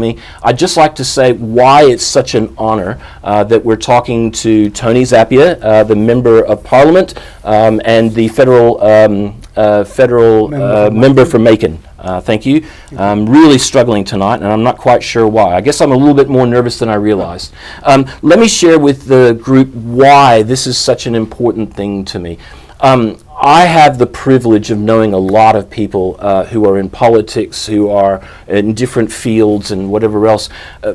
me. I'd just like to say why it's such an honor that we're talking to Tony ZAPPIA, the Member of Parliament, and the federal member for Makin. Thank you. I'm really struggling tonight, and I'm not quite sure why. I guess I'm a little bit more nervous than I realized. Let me share with the group why this is such an important thing to me. I have the privilege of knowing a lot of people who are in politics, who are in different fields and whatever else.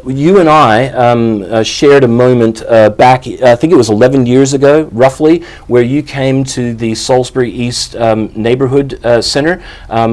You and I shared a moment back, I think it was 11 years ago, roughly, where you came to the Salisbury East Neighborhood Center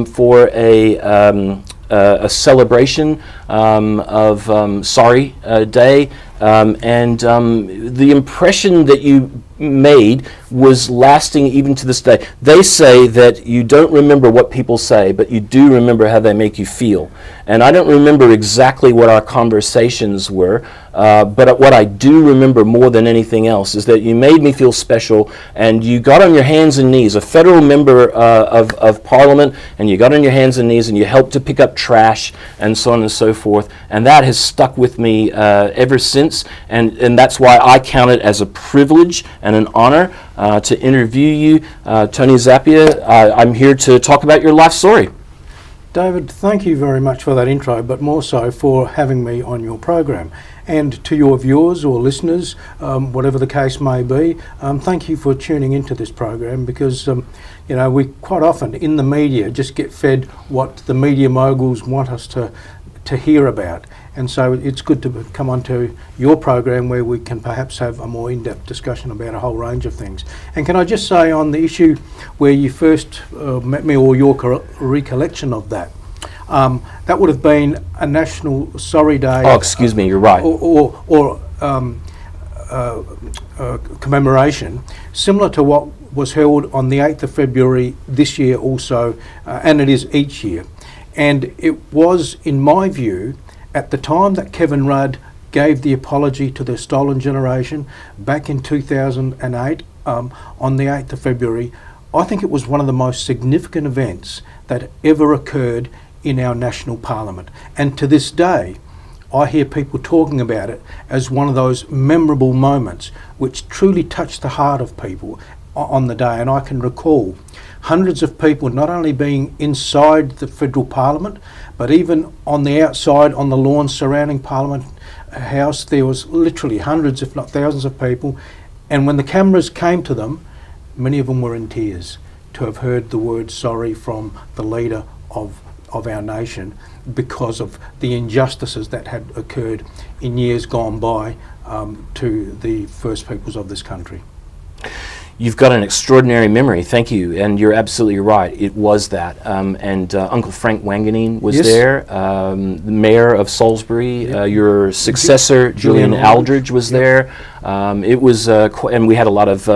for a celebration of Sorry Day. And the impression that you made was lasting even to this day. They say that you don't remember what people say, but you do remember how they make you feel. And I don't remember exactly what our conversations were, but what I do remember more than anything else is that you made me feel special, and you got on your hands and knees, a federal member of Parliament, and you got on your hands and knees and you helped to pick up trash and so on and so forth. And that has stuck with me ever since, and that's why I count it as a privilege and an honor to interview you. Tony ZAPPIA, I'm here to talk about your life story. David, thank you very much for that intro, but more so for having me on your program. And to your viewers or listeners, whatever the case may be, thank you for tuning into this program, because you know, we quite often in the media just get fed what the media moguls want us to hear about. And so it's good to come onto your program where we can perhaps have a more in-depth discussion about a whole range of things. And can I just say, on the issue where you first met me, or your recollection of that, that would have been a National Sorry Day. Oh, excuse me, you're right. Or commemoration, similar to what was held on the 8th of February this year also, and it is each year. And it was, in my view, at the time that Kevin Rudd gave the apology to the stolen generation back in 2008 on the 8th of February, I think it was one of the most significant events that ever occurred in our national parliament. And to this day, I hear people talking about it as one of those memorable moments which truly touched the heart of people on the day. And I can recall hundreds of people not only being inside the federal parliament, but even on the outside, on the lawn surrounding Parliament House. There was literally hundreds, if not thousands of people. And when the cameras came to them, many of them were in tears to have heard the word sorry from the leader of our nation, because of the injustices that had occurred in years gone by to the First Peoples of this country. You've got an extraordinary memory, thank you, and you're absolutely right, it was that. And Uncle Frank Wanganeen was there, the Mayor of Salisbury, your successor, Julian Aldridge, was there. It was, and we had a lot of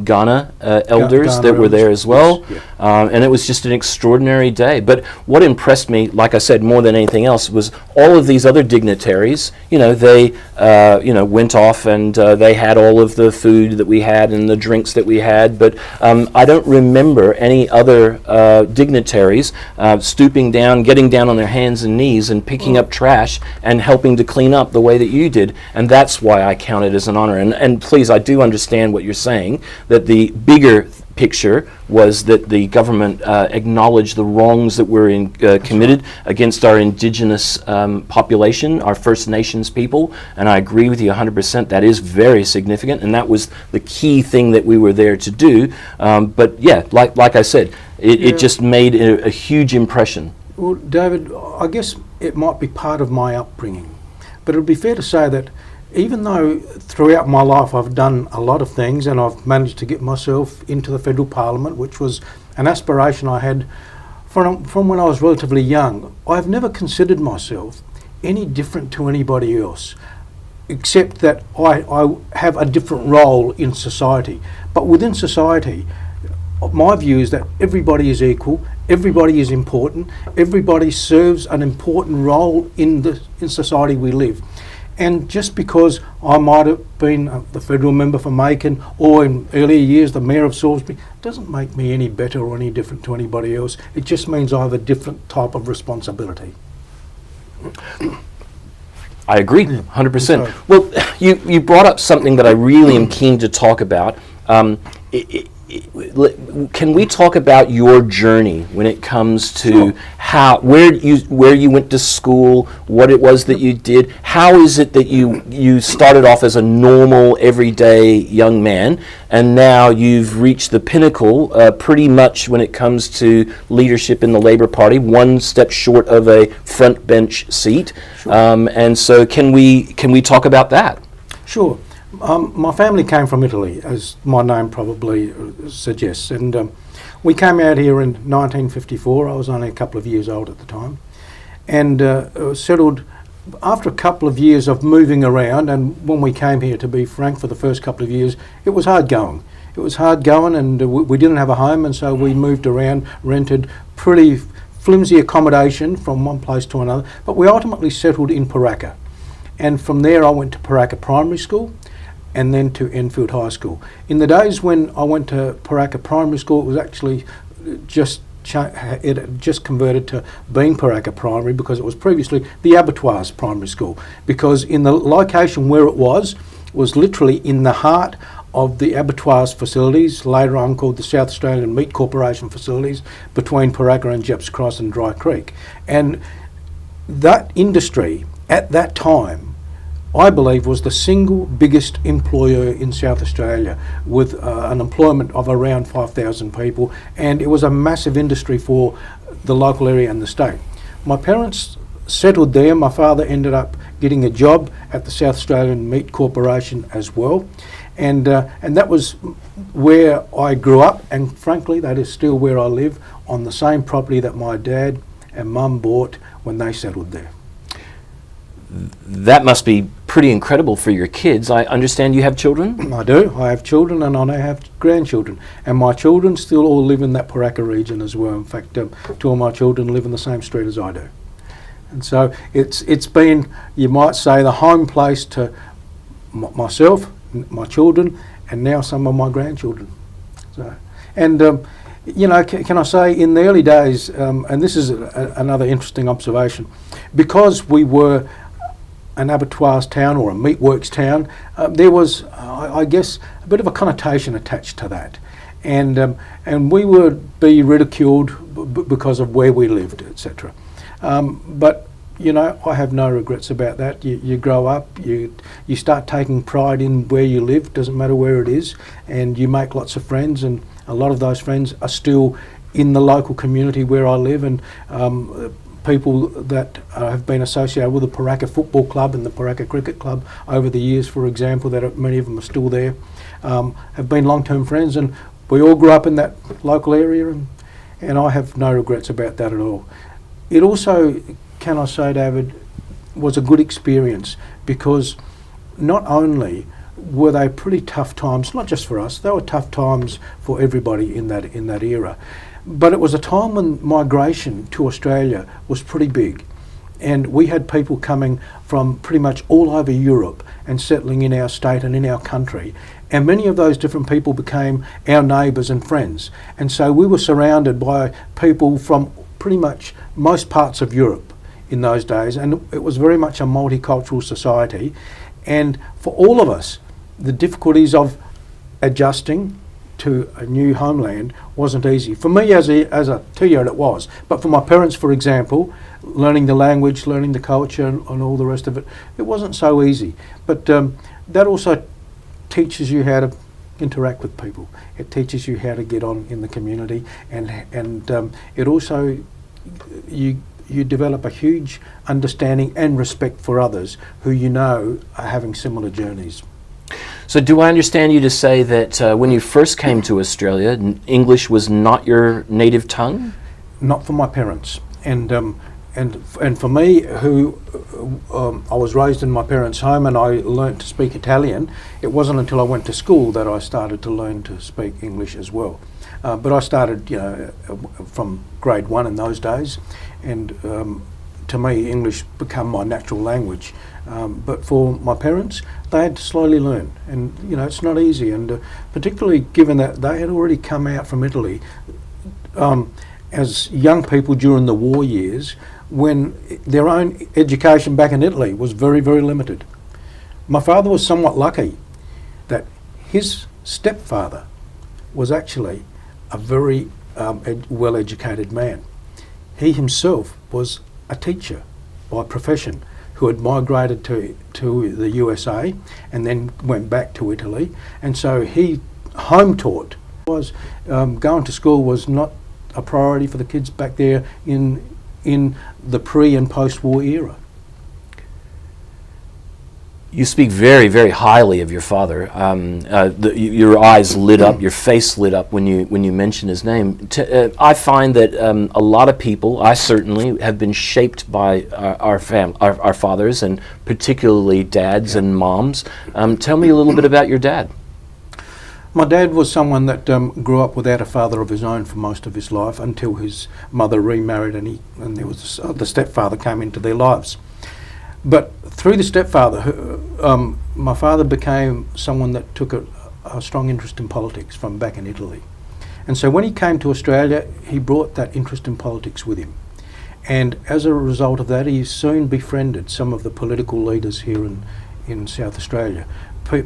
Ghana elders that were there as well, and it was just an extraordinary day. But what impressed me, like I said, more than anything else, was all of these other dignitaries. You know, they went off and they had all of the food that we had and the drinks that we had, but I don't remember any other dignitaries stooping down, getting down on their hands and knees and picking up trash and helping to clean up the way that you did. And that's why I count it as an honor. And please, I do understand what you're saying, that the bigger picture was that the government acknowledged the wrongs that were committed against our indigenous population, our First Nations people, and I agree with you 100%. That is very significant, and that was the key thing that we were there to do. But yeah, like I said, it just made a huge impression. Well, David, I guess it might be part of my upbringing, but it would be fair to say that even though throughout my life I've done a lot of things and I've managed to get myself into the federal parliament, which was an aspiration I had from when I was relatively young, I've never considered myself any different to anybody else, except that I have a different role in society. But within society, my view is that everybody is equal, everybody is important, everybody serves an important role in society we live. And just because I might have been the federal member for Makin, or in earlier years the Mayor of Salisbury, doesn't make me any better or any different to anybody else. It just means I have a different type of responsibility. I agree, 100%. So- Well, you brought up something that I really am keen to talk about. Can we talk about your journey when it comes to where you went to school, what it was that you did? How is it that you started off as a normal, everyday young man, and now you've reached the pinnacle, pretty much when it comes to leadership in the Labour Party, one step short of a front bench seat? And so, can we talk about that? Sure. My family came from Italy, as my name probably suggests, and we came out here in 1954. I was only a couple of years old at the time, and settled after a couple of years of moving around. And when we came here, to be frank, for the first couple of years, it was hard going. It was hard going, and we didn't have a home, and so we moved around, rented pretty flimsy accommodation from one place to another. But we ultimately settled in Paraka, and from there I went to Paraka Primary School, and then to Enfield High School. In the days when I went to Paraka Primary School, it was actually it had just converted to being Paraka Primary, because it was previously the Abattoirs Primary School, because in the location where it was literally in the heart of the abattoirs facilities, later on called the South Australian Meat Corporation facilities, between Paraka and Jepps Cross and Dry Creek. And that industry at that time, I believe, was the single biggest employer in South Australia, with an employment of around 5,000 people, and it was a massive industry for the local area and the state. My parents settled there. My father ended up getting a job at the South Australian Meat Corporation as well, and that was where I grew up, and frankly that is still where I live, on the same property that my dad and mum bought when they settled there. That must be pretty incredible for your kids. I understand you have children? I do. I have children, and I now have grandchildren. And my children still all live in that Paraka region as well. In fact, two of my children live in the same street as I do. And so it's been, you might say, the home place to myself, my children, and now some of my grandchildren. So, and you know, can I say, in the early days, and this is another interesting observation, because we were an abattoirs town or a meatworks town, there was, I guess, a bit of a connotation attached to that, and we would be ridiculed because of where we lived, etc. But you know, I have no regrets about that. You grow up, you start taking pride in where you live, doesn't matter where it is, and you make lots of friends, and a lot of those friends are still in the local community where I live, and people that have been associated with the Paraka Football Club and the Paraka Cricket Club over the years, for example, that many of them are still there, have been long-term friends, and we all grew up in that local area, and I have no regrets about that at all. It also, can I say, David, was a good experience, because not only were they pretty tough times, not just for us, they were tough times for everybody in that era. But it was a time when migration to Australia was pretty big, and we had people coming from pretty much all over Europe and settling in our state and in our country, and many of those different people became our neighbours and friends, and so we were surrounded by people from pretty much most parts of Europe in those days, and it was very much a multicultural society. And for all of us, the difficulties of adjusting to a new homeland wasn't easy. For me as a 2-year-old it was, but for my parents, for example, learning the language, learning the culture and all the rest of it, it wasn't so easy. But that also teaches you how to interact with people. It teaches you how to get on in the community, and it also, you develop a huge understanding and respect for others who you know are having similar journeys. So do I understand you to say that when you first came to Australia, English was not your native tongue? Not for my parents, and for me, who I was raised in my parents' home, and I learnt to speak Italian. It wasn't until I went to school that I started to learn to speak English as well. But I started, you know, from grade 1 in those days, and to me, English became my natural language. But for my parents, they had to slowly learn, and you know, it's not easy, and particularly given that they had already come out from Italy, as young people during the war years, when their own education back in Italy was very, very limited. My father was somewhat lucky that his stepfather was actually a very well-educated man. He himself was a teacher by profession who had migrated to the USA and then went back to Italy, and so he home taught. Going to school was not a priority for the kids back there in the pre and post-war era. You speak very, very highly of your father. Your eyes lit up, your face lit up when you mention his name. I find that a lot of people, I certainly, have been shaped by our fathers, and particularly dads and moms. Tell me a little bit about your dad. My dad was someone that grew up without a father of his own for most of his life until his mother remarried and there was the stepfather came into their lives. But through the stepfather, my father became someone that took a strong interest in politics from back in Italy. And so when he came to Australia, he brought that interest in politics with him. And as a result of that, he soon befriended some of the political leaders here in South Australia.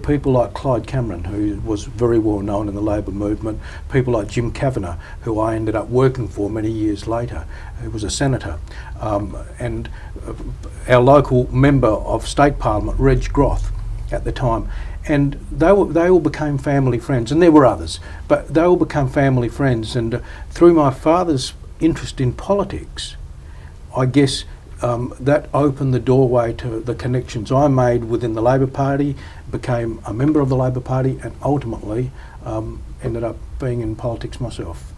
People like Clyde Cameron, who was very well known in the Labor movement, people like Jim Kavanagh, who I ended up working for many years later, who was a senator, and our local member of State Parliament, Reg Groth, at the time. And they all became family friends, and there were others, but they all became family friends. And through my father's interest in politics, I guess that opened the doorway to the connections I made within the Labor Party, became a member of the Labor Party, and ultimately ended up being in politics myself.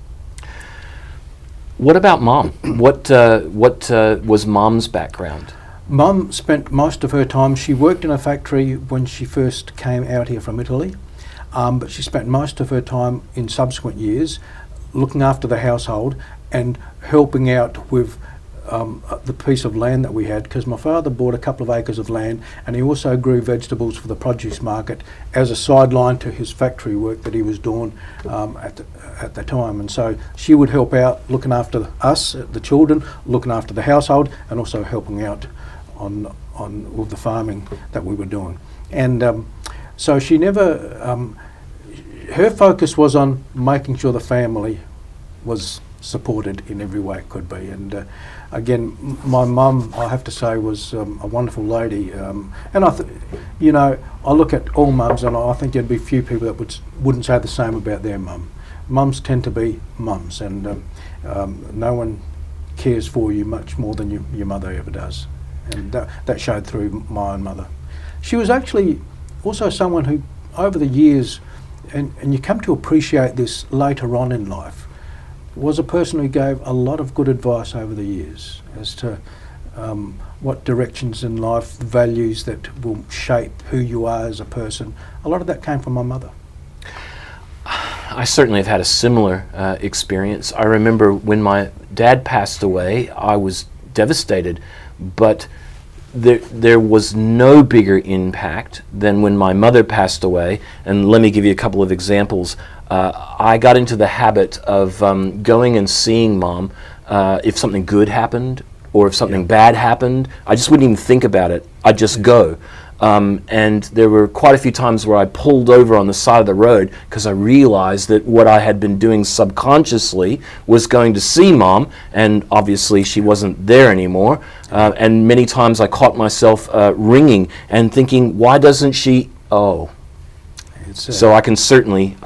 What about Mom? What was Mom's background? Mum spent most of her time, she worked in a factory when she first came out here from Italy, but she spent most of her time in subsequent years looking after the household and helping out with the piece of land that we had, because my father bought a couple of acres of land and he also grew vegetables for the produce market as a sideline to his factory work that he was doing at the time. And so she would help out looking after us, the children, looking after the household, and also helping out on with the farming that we were doing. And so she never, her focus was on making sure the family was supported in every way it could be. And again, my mum, I have to say, was a wonderful lady. And I look at all mums, and I think there'd be few people that wouldn't say the same about their mum. Mums tend to be mums, and no one cares for you much more than your mother ever does. And that showed through my own mother. She was actually also someone who, over the years, and you come to appreciate this later on in life, was a person who gave a lot of good advice over the years as to what directions in life, values that will shape who you are as a person. A lot of that came from my mother. I certainly have had a similar experience. I remember when my dad passed away, I was devastated, but there was no bigger impact than when my mother passed away. And let me give you a couple of examples. I got into the habit of going and seeing Mom if something good happened or if something bad happened. I just wouldn't even think about it. I'd just go. And there were quite a few times where I pulled over on the side of the road because I realized that what I had been doing subconsciously was going to see Mom, and obviously she wasn't there anymore. And many times I caught myself ringing and thinking, why doesn't she? Oh. So I can certainly,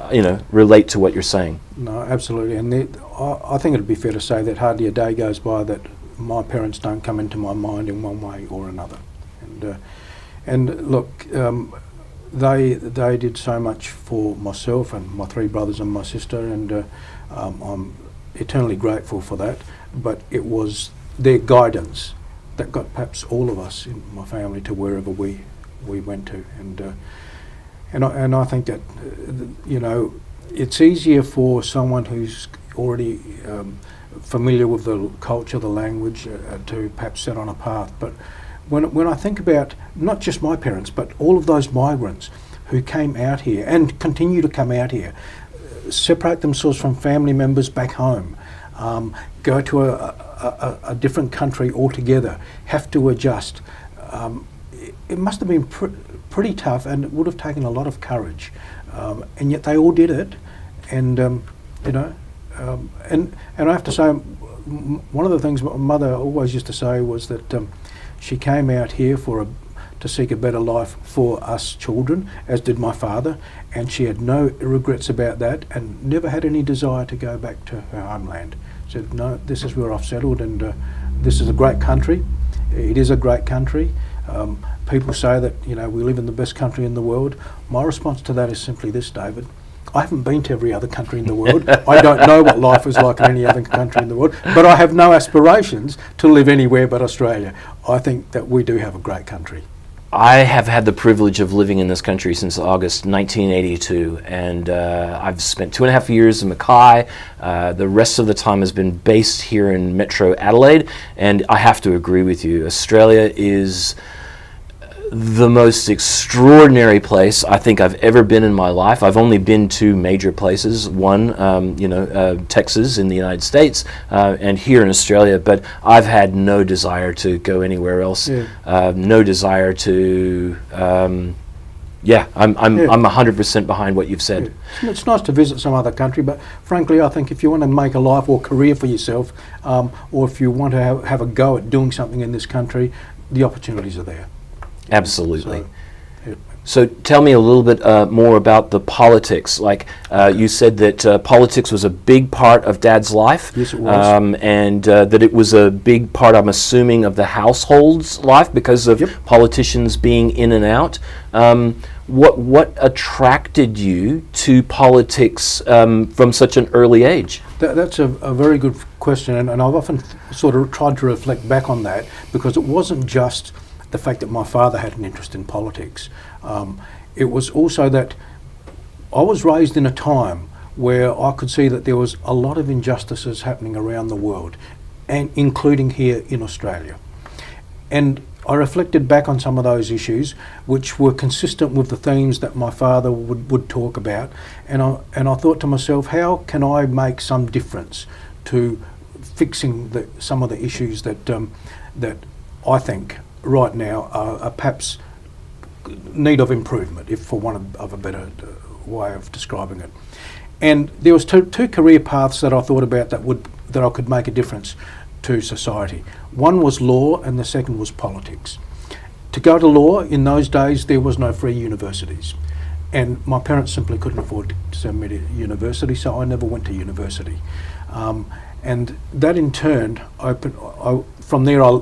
relate to what you're saying. No, absolutely. And I think it'd be fair to say that hardly a day goes by that my parents don't come into my mind in one way or another. And look, they did so much for myself and my three brothers and my sister, and I'm eternally grateful for that. But it was their guidance that got perhaps all of us in my family to wherever we went to. And I think that it's easier for someone who's already familiar with the culture, the language, to perhaps set on a path. But when I think about not just my parents, but all of those migrants who came out here and continue to come out here, separate themselves from family members back home, go to a different country altogether, have to adjust. It must have been pretty tough, and it would have taken a lot of courage. And yet they all did it, and and I have to say, one of the things my mother always used to say was that she came out here to seek a better life for us children, as did my father, and she had no regrets about that, and never had any desire to go back to her homeland. She said, no, this is where I've settled, and this is a great country. It is a great country. People say that, we live in the best country in the world. My response to that is simply this, David. I haven't been to every other country in the world. I don't know what life is like in any other country in the world, but I have no aspirations to live anywhere but Australia. I think that we do have a great country. I have had the privilege of living in this country since August 1982, and I've spent 2.5 years in Mackay. The rest of the time has been based here in Metro Adelaide, and I have to agree with you. Australia is the most extraordinary place I think I've ever been in my life. I've only been to major places, one, Texas in the United States, and here in Australia, but I've had no desire to go anywhere else, no desire to, I'm 100% behind what you've said. Yeah. It's nice to visit some other country, but frankly I think if you want to make a life or career for yourself, or if you want to have a go at doing something in this country, the opportunities are there. Absolutely. So tell me a little bit more about the politics. Like you said that politics was a big part of Dad's life. Yes, it was. And that it was a big part, I'm assuming, of the household's life because of politicians being in and out. What attracted you to politics from such an early age? That's a very good question, and I've often sort of tried to reflect back on that, because it wasn't just the fact that my father had an interest in politics. It was also that I was raised in a time where I could see that there was a lot of injustices happening around the world, and including here in Australia. And I reflected back on some of those issues, which were consistent with the themes that my father would talk about, and I thought to myself, how can I make some difference to fixing some of the issues that I think right now are perhaps need of improvement, if for want of a better way of describing it. And there was two career paths that I thought about that I could make a difference to society. One was law, and the second was politics. To go to law, in those days there was no free universities, and my parents simply couldn't afford to send me to university, so I never went to university. And that in turn from there I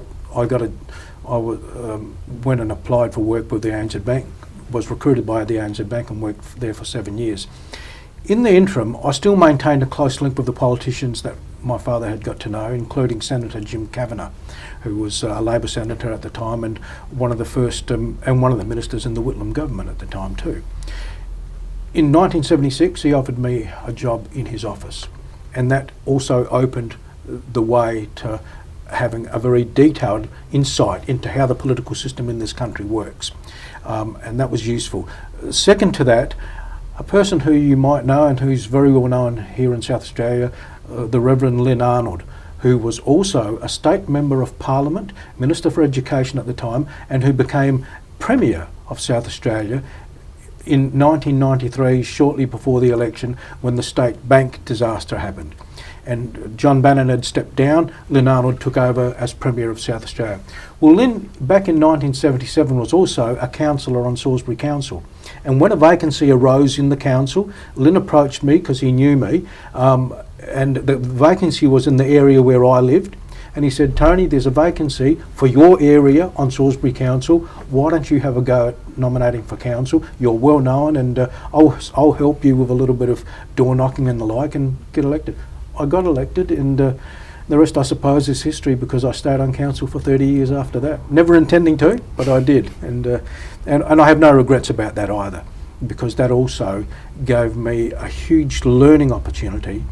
went and applied for work with the ANZ Bank, was recruited by the ANZ Bank and worked there for 7 years. In the interim, I still maintained a close link with the politicians that my father had got to know, including Senator Jim Kavanagh, who was a Labor senator at the time and one of the first and one of the ministers in the Whitlam government at the time too. In 1976, he offered me a job in his office, and that also opened the way to having a very detailed insight into how the political system in this country works, and that was useful. Second to that, a person who you might know and who's very well known here in South Australia, the Reverend Lynn Arnold, who was also a state member of Parliament, Minister for Education at the time, and who became Premier of South Australia in 1993, shortly before the election when the state bank disaster happened. And John Bannon had stepped down, Lynn Arnold took over as Premier of South Australia. Well, Lynn, back in 1977, was also a councillor on Salisbury Council. And when a vacancy arose in the council, Lynn approached me because he knew me, and the vacancy was in the area where I lived. And he said, Tony, there's a vacancy for your area on Salisbury Council. Why don't you have a go at nominating for council? You're well known, and I'll help you with a little bit of door knocking and the like and get elected. I got elected, and the rest, I suppose, is history, because I stayed on council for 30 years after that. Never intending to, but I did, and I have no regrets about that either, because that also gave me a huge learning opportunity,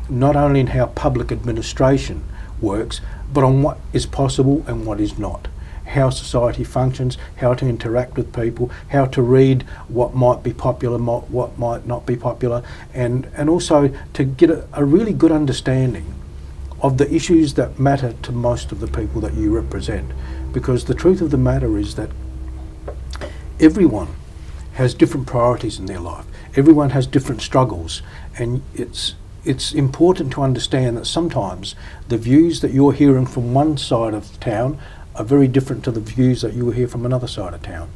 not only in how public administration works, but on what is possible and what is not. How society functions, how to interact with people, how to read what might be popular, what might not be popular, and also to get a really good understanding of the issues that matter to most of the people that you represent. Because the truth of the matter is that everyone has different priorities in their life. Everyone has different struggles, and it's important to understand that sometimes the views that you're hearing from one side of town are very different to the views that you will hear from another side of town.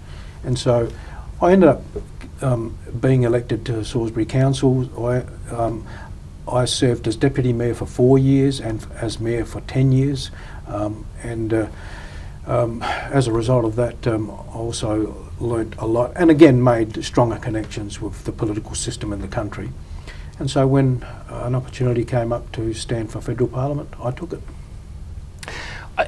And so I ended up being elected to Salisbury Council. I served as Deputy Mayor for 4 years and as Mayor for 10 years. As a result of that, I also learnt a lot, and again made stronger connections with the political system in the country. And so when an opportunity came up to stand for federal parliament, I took it.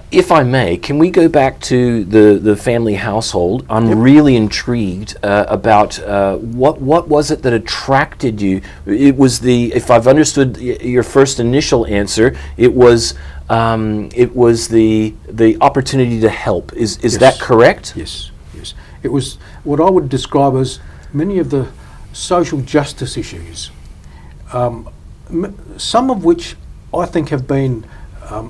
If I may, can we go back to the family household? I'm really intrigued about what was it that attracted you? It was if I've understood your first initial answer, it was the opportunity to help. Is Yes. that correct? Yes, yes. It was what I would describe as many of the social justice issues, some of which I think have been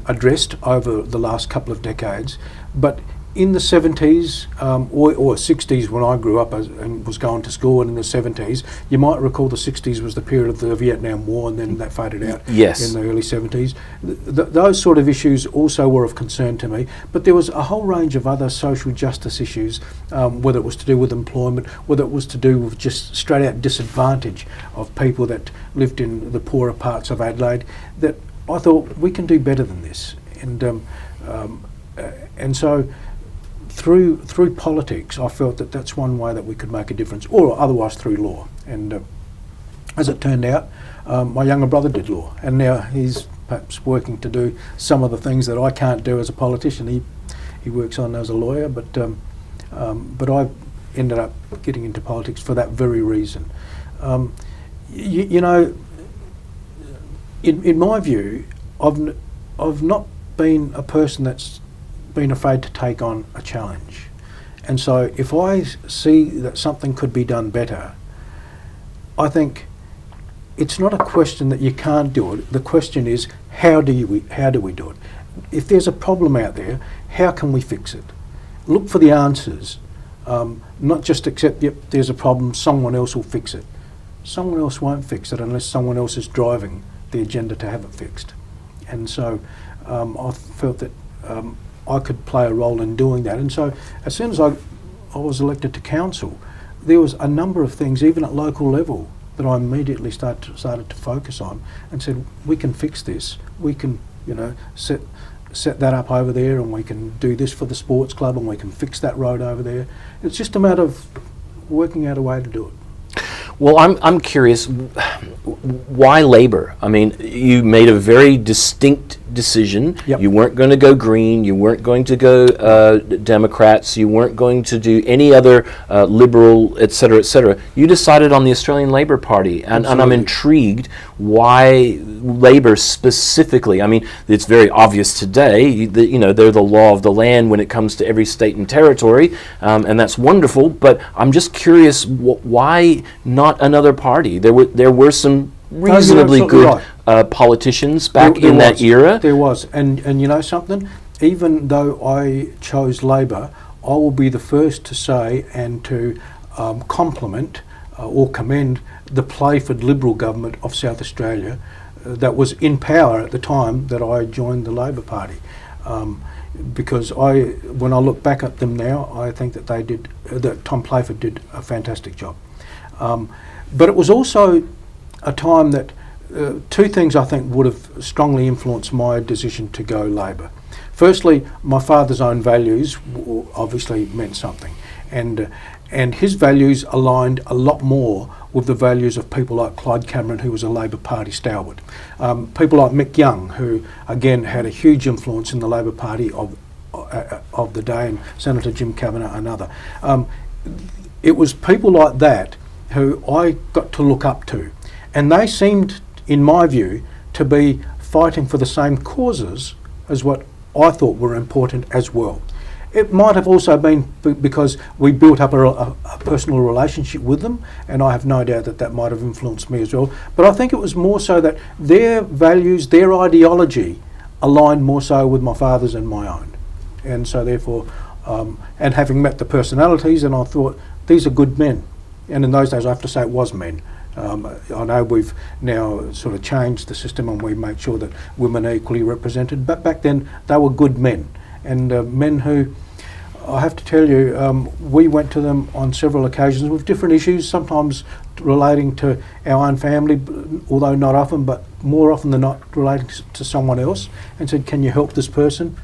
addressed over the last couple of decades, but in the 70s or 60s when I grew up and was going to school, and in the 70s, you might recall the 60s was the period of the Vietnam War, and then that faded out in the early 70s. Those sort of issues also were of concern to me, but there was a whole range of other social justice issues, whether it was to do with employment, whether it was to do with just straight out disadvantage of people that lived in the poorer parts of Adelaide, that I thought we can do better than this. And so through politics, I felt that that's one way that we could make a difference, or otherwise through law. And as it turned out, my younger brother did law, and now he's perhaps working to do some of the things that I can't do as a politician. He works on as a lawyer, but I ended up getting into politics for that very reason. You know, in my view, I've not been a person that's been afraid to take on a challenge. And so if I see that something could be done better, I think it's not a question that you can't do it. The question is, how do we do it? If there's a problem out there, how can we fix it? Look for the answers, not just accept, yep, there's a problem, someone else will fix it. Someone else won't fix it unless someone else is driving the agenda to have it fixed. And so I felt that I could play a role in doing that. And so as soon as I was elected to council, there was a number of things, even at local level, that I immediately started to focus on and said, we can fix this. We can, you know, set that up over there, and we can do this for the sports club, and we can fix that road over there. It's just a matter of working out a way to do it. Well, I'm curious, why Labor? I mean, you made a very distinct decision. Yep. You weren't going to go Green, you weren't going to go Democrats, you weren't going to do any other Liberal, et cetera, You decided on the Australian Labor Party, and I'm intrigued why Labor specifically. I mean, it's very obvious today that, you know, they're the law of the land when it comes to every state and territory, and that's wonderful, but I'm just curious, why not another party? There were some reasonably good politicians back in that era. There was, and you know something? Even though I chose Labor, I will be the first to say and to compliment or commend the Playford Liberal government of South Australia that was in power at the time that I joined the Labor Party. Because when I look back at them now, I think that that Tom Playford did a fantastic job. But it was also a time that two things I think would have strongly influenced my decision to go Labor. Firstly, my father's own values obviously meant something, and his values aligned a lot more with the values of people like Clyde Cameron, who was a Labor Party stalwart. People like Mick Young, who again had a huge influence in the Labor Party of the day, and Senator Jim Kavanagh, another. It was people like that who I got to look up to, and they seemed, in my view, to be fighting for the same causes as what I thought were important as well. It might have also been because we built up a personal relationship with them, and I have no doubt that might have influenced me as well. But I think it was more so that their values, their ideology aligned more so with my father's than my own. And so therefore, and having met the personalities, and I thought, these are good men. And in those days, I have to say it was men. I know we've now sort of changed the system and we make sure that women are equally represented, but back then they were good men, and men who, I have to tell you, we went to them on several occasions with different issues, sometimes relating to our own family, although not often, but more often than not relating to someone else, and said, can you help this person?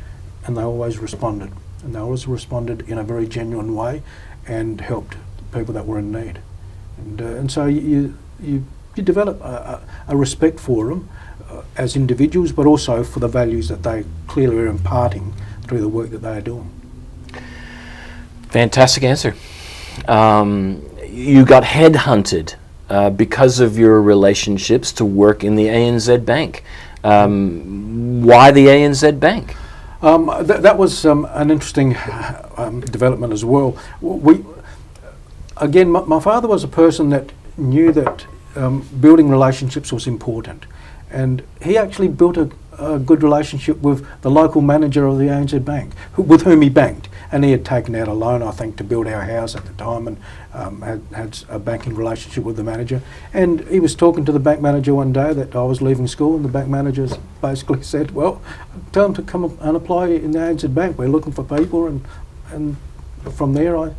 And they always responded. And they always responded in a very genuine way and helped people that were in need. And so you develop a respect for them as individuals, but also for the values that they clearly are imparting through the work that they are doing. Fantastic answer. You got headhunted because of your relationships to work in the ANZ Bank. Why the ANZ Bank? That was an interesting development as well. Again, my father was a person that knew that building relationships was important, and he actually built a good relationship with the local manager of the ANZ Bank, with whom he banked, and he had taken out a loan, I think, to build our house at the time, and had a banking relationship with the manager. And he was talking to the bank manager one day that I was leaving school, and the bank manager basically said, well, tell him to come and apply in the ANZ Bank, we're looking for people. And from there I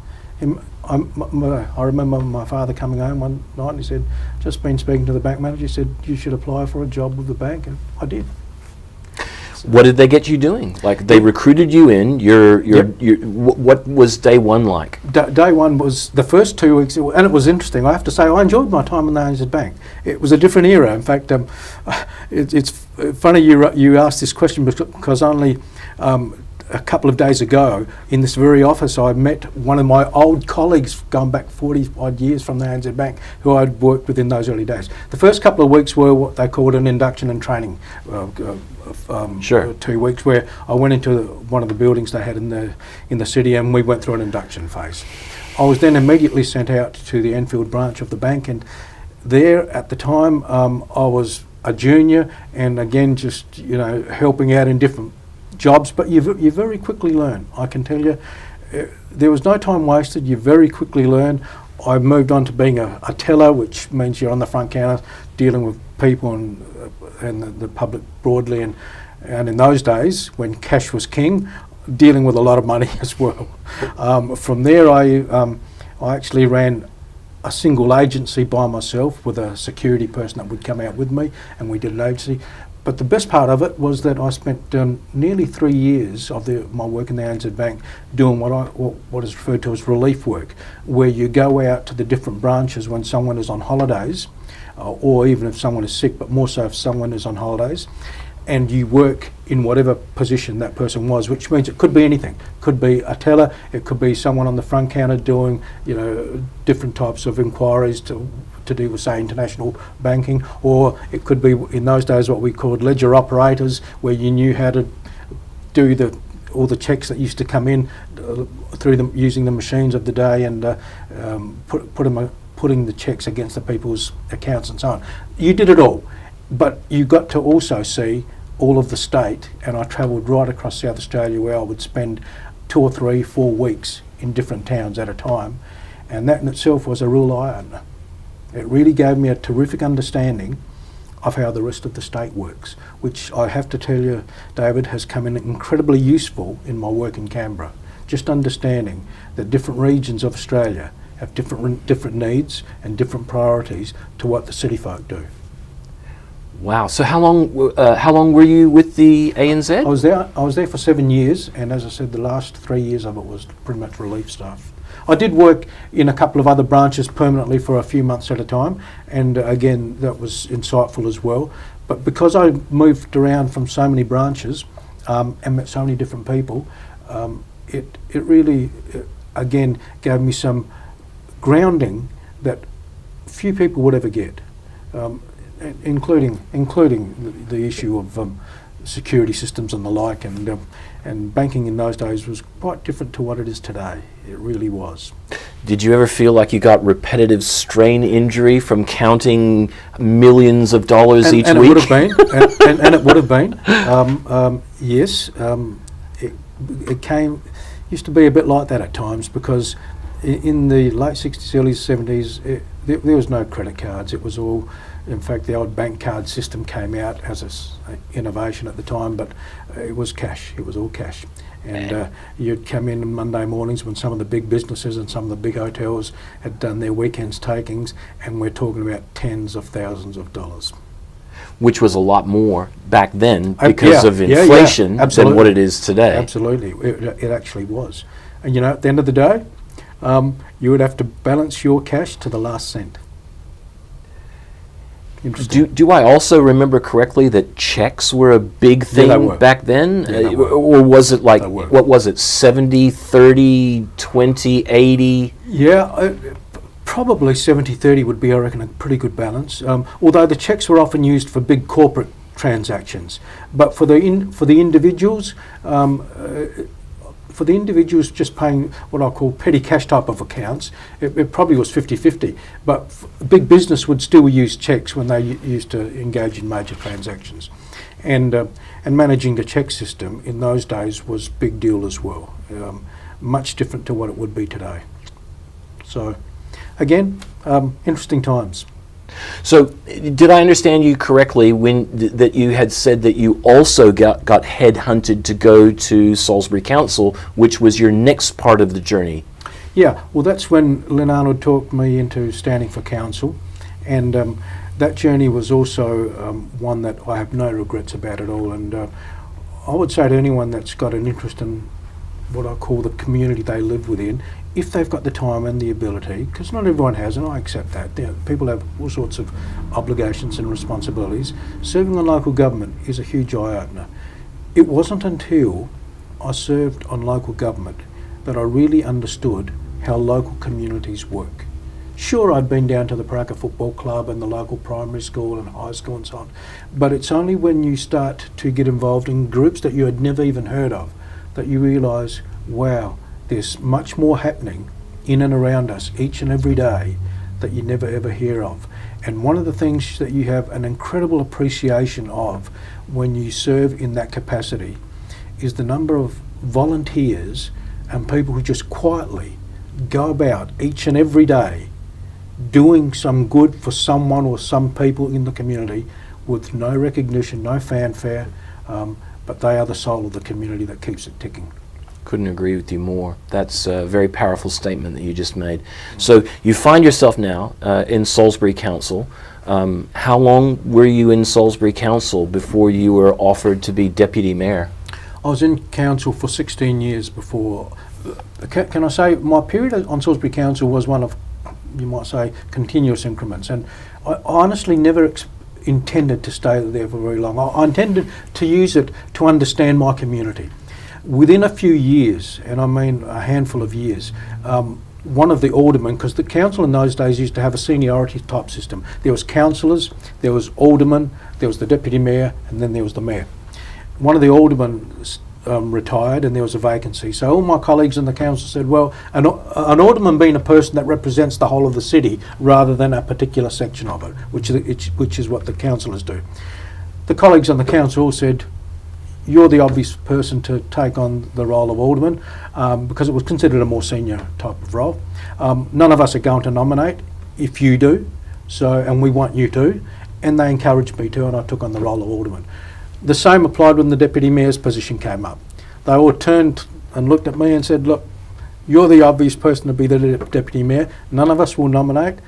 remember my father coming home one night and he said, just been speaking to the bank manager, he said, you should apply for a job with the bank, and I did. What did they get you doing? Like, they recruited you in, what was day one like? Day one was the first 2 weeks, and it was interesting. I have to say, I enjoyed my time in the ANZ Bank. It was a different era. In fact, it's funny you asked this question, because only a couple of days ago, in this very office, I met one of my old colleagues going back 40 odd years from the ANZ Bank, who I'd worked with in those early days. The first couple of weeks were what they called an induction and training, Sure. 2 weeks, where I went into one of the buildings they had in the city, and we went through an induction phase. I was then immediately sent out to the Enfield branch of the bank, and there at the time I was a junior, and again just helping out in different jobs, but you very quickly learn. I can tell you, there was no time wasted. You very quickly learn. I moved on to being a teller, which means you're on the front counter dealing with people and the public broadly, and in those days when cash was king, dealing with a lot of money as well. From there I actually ran a single agency by myself with a security person that would come out with me, and we did an agency. But the best part of it was that I spent nearly 3 years of my work in the ANZ Bank doing what is referred to as relief work, where you go out to the different branches when someone is on holidays, or even if someone is sick, but more so if someone is on holidays, and you work in whatever position that person was, which means it could be anything. It could be a teller, it could be someone on the front counter doing different types of inquiries to do with, say, international banking, or it could be in those days what we called ledger operators, where you knew how to do all the checks that used to come in through them using the machines of the day, and putting the checks against the people's accounts and so on. You did it all, but you got to also see all of the state, and I travelled right across South Australia, where I would spend 2 or 3, 4 weeks in different towns at a time, and that in itself was a real eye-opener. It really gave me a terrific understanding of how the rest of the state works, which I have to tell you, David, has come in incredibly useful in my work in Canberra. Just understanding that different regions of Australia have different needs and different priorities to what the city folk do. Wow. So how long were you with the ANZ? I was there for 7 years, and as I said, the last 3 years of it was pretty much relief stuff. I did work in a couple of other branches permanently for a few months at a time, and again that was insightful as well. But because I moved around from so many branches and met so many different people, it really again gave me some grounding that few people would ever get, including the issue of security systems and the like, and banking in those days was quite different to what it is today. It really was. Did you ever feel like you got repetitive strain injury from counting millions of dollars each and week? It would have been, and it would have been. Yes, it used to be a bit like that at times, because in the late 60s, early 70s, there was no credit cards. It was all, in fact, the old bank card system came out as an innovation at the time, but it was cash. It was all cash. And you'd come in on Monday mornings when some of the big businesses and some of the big hotels had done their weekends takings, and we're talking about tens of thousands of dollars. Which was a lot more back then because of inflation than what it is today. Absolutely, it actually was. And at the end of the day, you would have to balance your cash to the last cent. Do I also remember correctly that checks were a big thing back then? Or was it like, what was it, 70, 30, 20, 80? Yeah, probably 70-30 would be, I reckon, a pretty good balance. Although the checks were often used for big corporate transactions. But for the individuals, just paying what I call petty cash type of accounts, it probably was 50-50. But big business would still use checks when they used to engage in major transactions. And managing the check system in those days was a big deal as well. Much different to what it would be today. So, again, interesting times. So, did I understand you correctly that you had said that you also got headhunted to go to Salisbury Council, which was your next part of the journey? Yeah, well, that's when Lynn Arnold talked me into standing for council, and that journey was also one that I have no regrets about at all. And I would say to anyone that's got an interest in what I call the community they live within, if they've got the time and the ability, because not everyone has, and I accept that, people have all sorts of obligations and responsibilities, serving on local government is a huge eye-opener. It wasn't until I served on local government that I really understood how local communities work. Sure, I'd been down to the Paraka Football Club and the local primary school and high school and so on, but it's only when you start to get involved in groups that you had never even heard of that you realise, wow, there's much more happening in and around us each and every day that you never ever hear of. And one of the things that you have an incredible appreciation of when you serve in that capacity is the number of volunteers and people who just quietly go about each and every day doing some good for someone or some people in the community with no recognition, no fanfare, but they are the soul of the community that keeps it ticking. Couldn't agree with you more. That's a very powerful statement that you just made. So you find yourself now in Salisbury Council. How long were you in Salisbury Council before you were offered to be Deputy Mayor? I was in council for 16 years before. Can I say my period on Salisbury Council was one of, you might say, continuous increments, and I honestly never intended to stay there for very long. I intended to use it to understand my community. Within a few years, and I mean a handful of years, one of the aldermen, because the council in those days used to have a seniority type system. There was councillors, there was aldermen, there was the deputy mayor, and then there was the mayor. One of the aldermen retired and there was a vacancy. So all my colleagues in the council said, well, an alderman being a person that represents the whole of the city rather than a particular section of it, which is what the councillors do. The colleagues on the council all said, you're the obvious person to take on the role of alderman, because it was considered a more senior type of role. None of us are going to nominate if you do, and we want you to, and they encouraged me to, and I took on the role of alderman. The same applied when the deputy mayor's position came up. They all turned and looked at me and said, look, you're the obvious person to be the deputy mayor. None of us will nominate.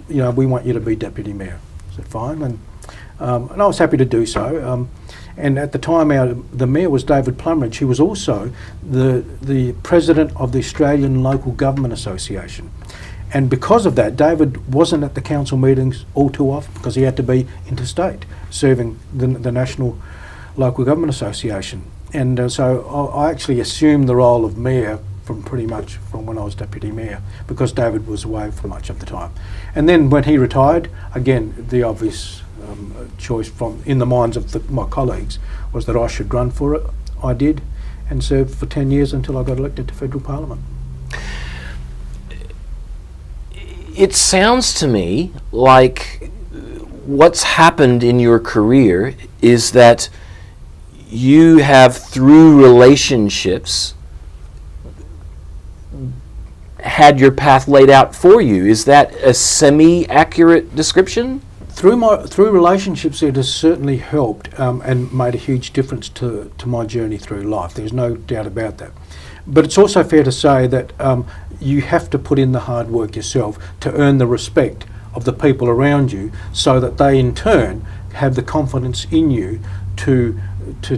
We want you to be deputy mayor. I said, fine, and I was happy to do so. And at the time, the mayor was David Plumridge, who was also the president of the Australian Local Government Association. And because of that, David wasn't at the council meetings all too often because he had to be interstate, serving the National Local Government Association. And so I actually assumed the role of mayor from when I was deputy mayor, because David was away for much of the time. And then when he retired, again, the obvious choice in the minds of my colleagues was that I should run for it. I did, and served for 10 years until I got elected to federal parliament. It sounds to me like what's happened in your career is that you have, through relationships, had your path laid out for you. Is that a semi-accurate description? Through relationships, it has certainly helped and made a huge difference to my journey through life. There's no doubt about that. But it's also fair to say that you have to put in the hard work yourself to earn the respect of the people around you, so that they in turn have the confidence in you to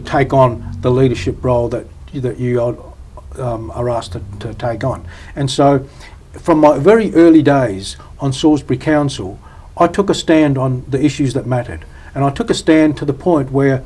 take on the leadership role that you are asked to take on. And so from my very early days on Salisbury Council, I took a stand on the issues that mattered, and I took a stand to the point where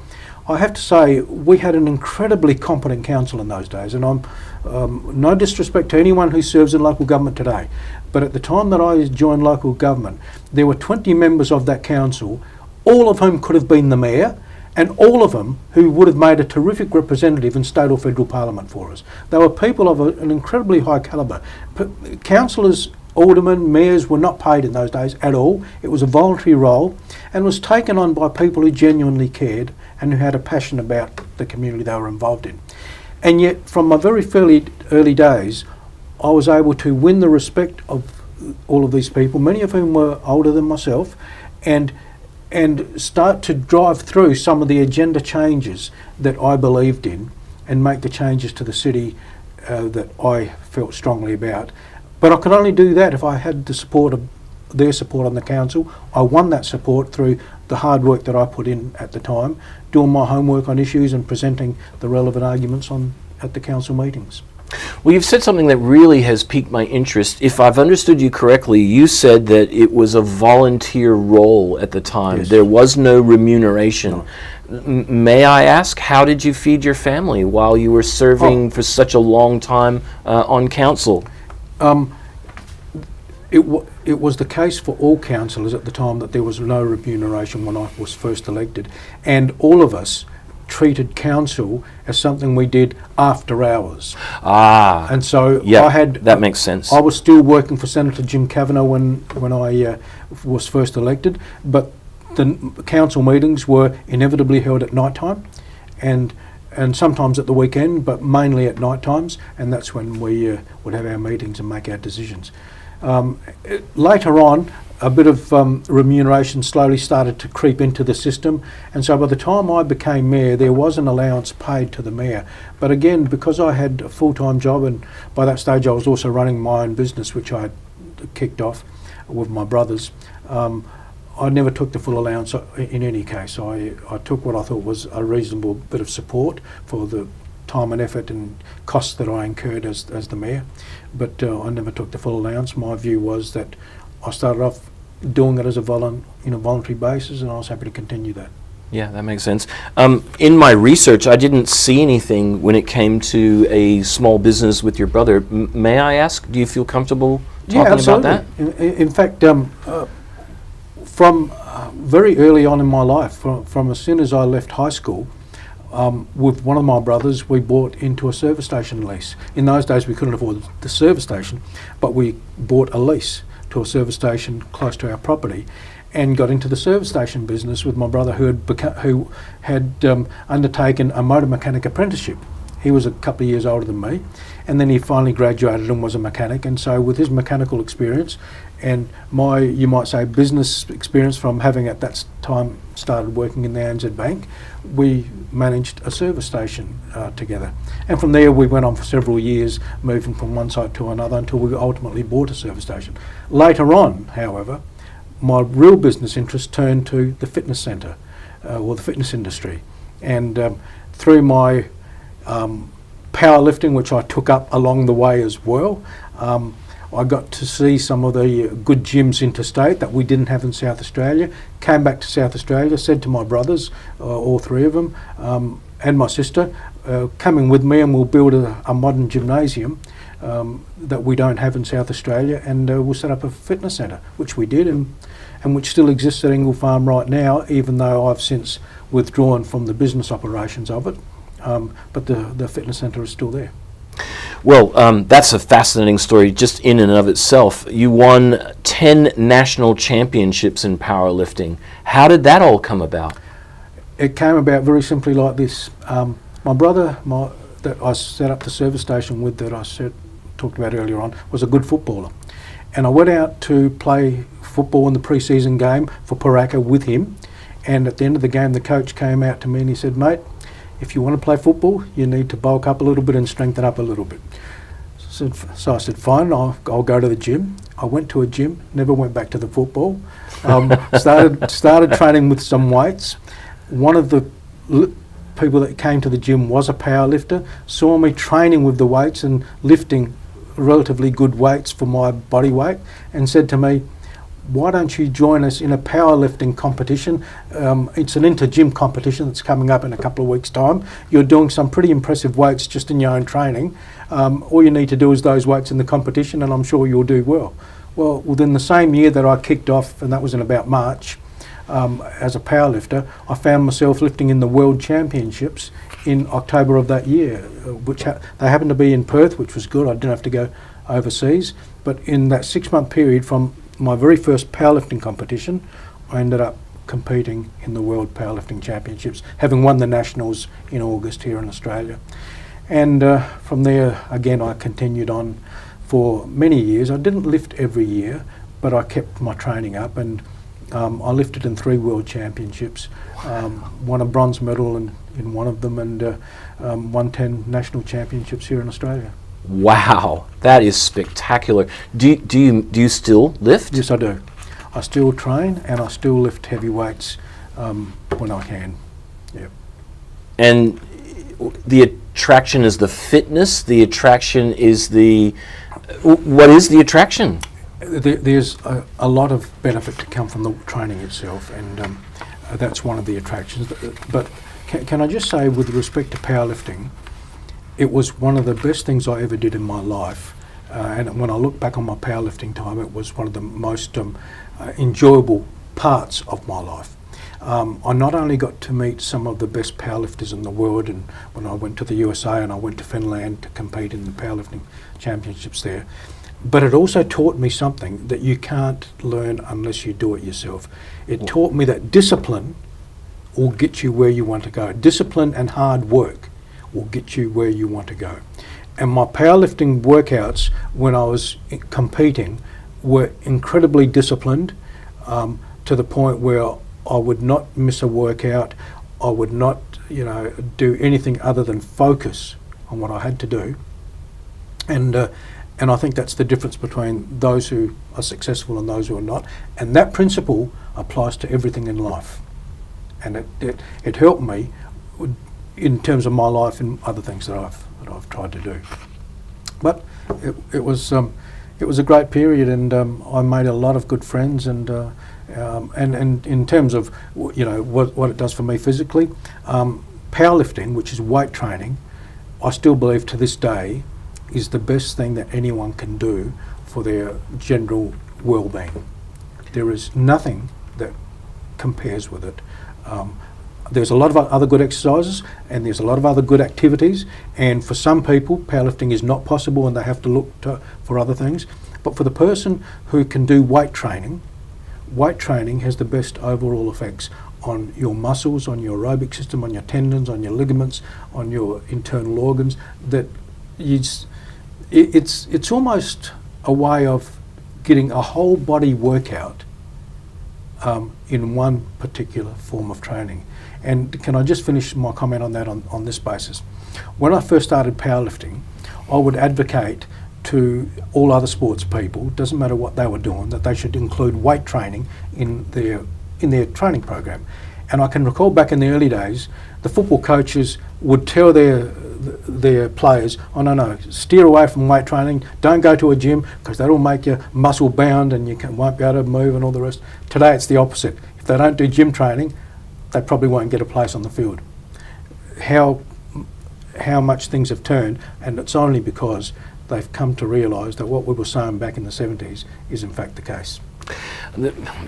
I have to say we had an incredibly competent council in those days, and I'm no disrespect to anyone who serves in local government today, but at the time that I joined local government, there were 20 members of that council, all of whom could have been the mayor, and all of them who would have made a terrific representative in state or federal parliament for us. They were people of an incredibly high calibre. Councillors, aldermen, mayors were not paid in those days at all. It was a voluntary role and was taken on by people who genuinely cared and who had a passion about the community they were involved in. And yet, from my very fairly early days, I was able to win the respect of all of these people, many of whom were older than myself, and start to drive through some of the agenda changes that I believed in and make the changes to the city that I felt strongly about. But I could only do that if I had the support of their support on the council. I won that support through the hard work that I put in at the time, doing my homework on issues and presenting the relevant arguments at the council meetings. Well, you've said something that really has piqued my interest. If I've understood you correctly, you said that it was a volunteer role at the time. Yes. There was no remuneration. No. May I ask, how did you feed your family while you were serving for such a long time on council? It was the case for all councillors at the time that there was no remuneration when I was first elected, and all of us treated council as something we did after hours. And so that makes sense. I was still working for Senator Jim Kavanagh when I was first elected, but the council meetings were inevitably held at night time, and sometimes at the weekend, but mainly at night times, and that's when we would have our meetings and make our decisions. Later on, a bit of remuneration slowly started to creep into the system, and so by the time I became mayor, there was an allowance paid to the mayor. But again, because I had a full-time job, and by that stage I was also running my own business, which I had kicked off with my brothers, I never took the full allowance in any case. I took what I thought was a reasonable bit of support for the time and effort and costs that I incurred as the mayor, but I never took the full allowance. My view was that I started off doing it as a voluntary basis, and I was happy to continue that. Yeah, that makes sense. In my research, I didn't see anything when it came to a small business with your brother. May I ask, do you feel comfortable talking about that? In fact, from very early on in my life, from as soon as I left high school, with one of my brothers, we bought into a service station lease. In those days, we couldn't afford the service station, but we bought a lease to a service station close to our property, and got into the service station business with my brother, who had undertaken a motor mechanic apprenticeship. He was a couple of years older than me, and then he finally graduated and was a mechanic. And so with his mechanical experience and my, you might say, business experience from having at that time started working in the ANZ Bank, we managed a service station together. And from there we went on for several years, moving from one site to another until we ultimately bought a service station. Later on, however, my real business interest turned to the fitness centre, or the fitness industry. And through my powerlifting, which I took up along the way as well, I got to see some of the good gyms interstate that we didn't have in South Australia. Came back to South Australia, said to my brothers, all three of them, and my sister, coming with me, and we'll build a modern gymnasium that we don't have in South Australia, and we'll set up a fitness centre, which we did, and which still exists at Ingle Farm right now, even though I've since withdrawn from the business operations of it. But the fitness centre is still there. Well, that's a fascinating story just in and of itself. You won 10 national championships in powerlifting. How did that all come about? It came about very simply like this. My brother, that I set up the service station with, that I talked about earlier on, was a good footballer. And I went out to play football in the pre-season game for Paraka with him. And at the end of the game, the coach came out to me and he said, "Mate, if you want to play football, you need to bulk up a little bit and strengthen up a little bit." So I said, "Fine, I'll go to the gym." I went to a gym, never went back to the football. Started training with some weights. One of the people that came to the gym was a power lifter, saw me training with the weights and lifting relatively good weights for my body weight, and said to me, "Why don't you join us in a powerlifting competition? It's an inter-gym competition that's coming up in a couple of weeks' time. You're doing some pretty impressive weights just in your own training. All you need to do is those weights in the competition, and I'm sure you'll do well." Well, within the same year that I kicked off, and that was in about March, as a powerlifter, I found myself lifting in the World Championships in October of that year, which they happened to be in Perth, which was good. I didn't have to go overseas. But in that 6-month period from my very first powerlifting competition, I ended up competing in the World Powerlifting Championships, having won the Nationals in August here in Australia. And from there, again, I continued on for many years. I didn't lift every year, but I kept my training up, and I lifted in 3 World Championships, won a bronze medal in one of them, and won 10 national championships here in Australia. Wow, that is spectacular. Do you still lift? Yes, I do. I still train and I still lift heavy weights when I can. Yeah. And the attraction is the fitness. The attraction is the. What is the attraction? There's a lot of benefit to come from the training itself, and that's one of the attractions. But can I just say, with respect to powerlifting, it was one of the best things I ever did in my life. And when I look back on my powerlifting time, it was one of the most enjoyable parts of my life. I not only got to meet some of the best powerlifters in the world, and when I went to the USA and I went to Finland to compete in the powerlifting championships there, but it also taught me something that you can't learn unless you do it yourself. It taught me that discipline will get you where you want to go. Discipline and hard work will get you where you want to go. And my powerlifting workouts when I was competing were incredibly disciplined, to the point where I would not miss a workout. I would not, do anything other than focus on what I had to do. And I think that's the difference between those who are successful and those who are not. And that principle applies to everything in life. And it helped me in terms of my life and other things that I've tried to do. But it was a great period, and I made a lot of good friends, and in terms of what it does for me physically, powerlifting, which is weight training, I still believe to this day is the best thing that anyone can do for their general well-being. There is nothing that compares with it. There's a lot of other good exercises, and there's a lot of other good activities, and for some people powerlifting is not possible and they have to look for other things. But for the person who can do weight training has the best overall effects on your muscles, on your aerobic system, on your tendons, on your ligaments, on your internal organs. That it's almost a way of getting a whole body workout in one particular form of training. And can I just finish my comment on that on this basis? When I first started powerlifting, I would advocate to all other sports people, doesn't matter what they were doing, that they should include weight training in their training program. And I can recall back in the early days, the football coaches would tell their players, "Oh no, steer away from weight training, don't go to a gym because that'll make you muscle bound and you won't be able to move," and all the rest. Today it's the opposite. If they don't do gym training, they probably won't get a place on the field. How much things have turned, and it's only because they've come to realise that what we were saying back in the 70s is in fact the case.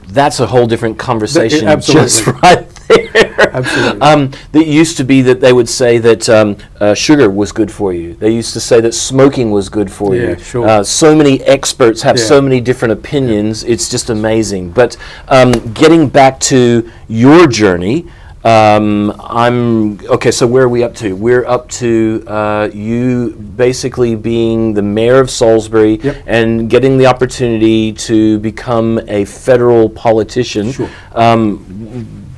That's a whole different conversation Absolutely. just right there. Absolutely. That used to be that they would say that sugar was good for you. They used to say that smoking was good for you. Yeah, sure. So many experts have Yeah. so many different opinions. It's just amazing. But getting back to your journey, okay. So where are we up to? We're up to you basically being the mayor of Salisbury Yep. and getting the opportunity to become a federal politician. Sure.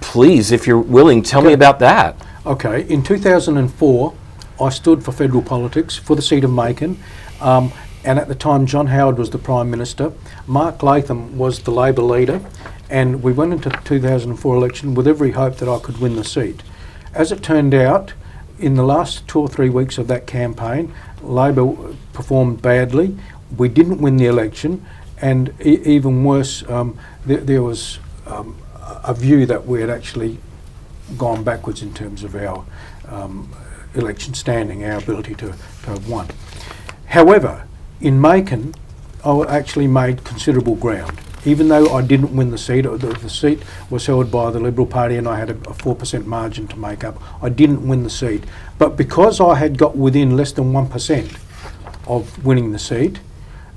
Please, if you're willing, tell me Okay. about that. Okay, in 2004, I stood for federal politics for the seat of Makin, and at the time John Howard was the Prime Minister, Mark Latham was the Labor leader, and we went into the 2004 election with every hope that I could win the seat. As it turned out, in the last 2 or 3 weeks of that campaign, Labor performed badly. We didn't win the election, and even worse, there was a view that we had actually gone backwards in terms of our election standing, our ability to have won. However, in Makin, I actually made considerable ground. Even though I didn't win the seat, the seat was held by the Liberal Party and I had a 4% margin to make up. I didn't win the seat. But because I had got within less than 1% of winning the seat,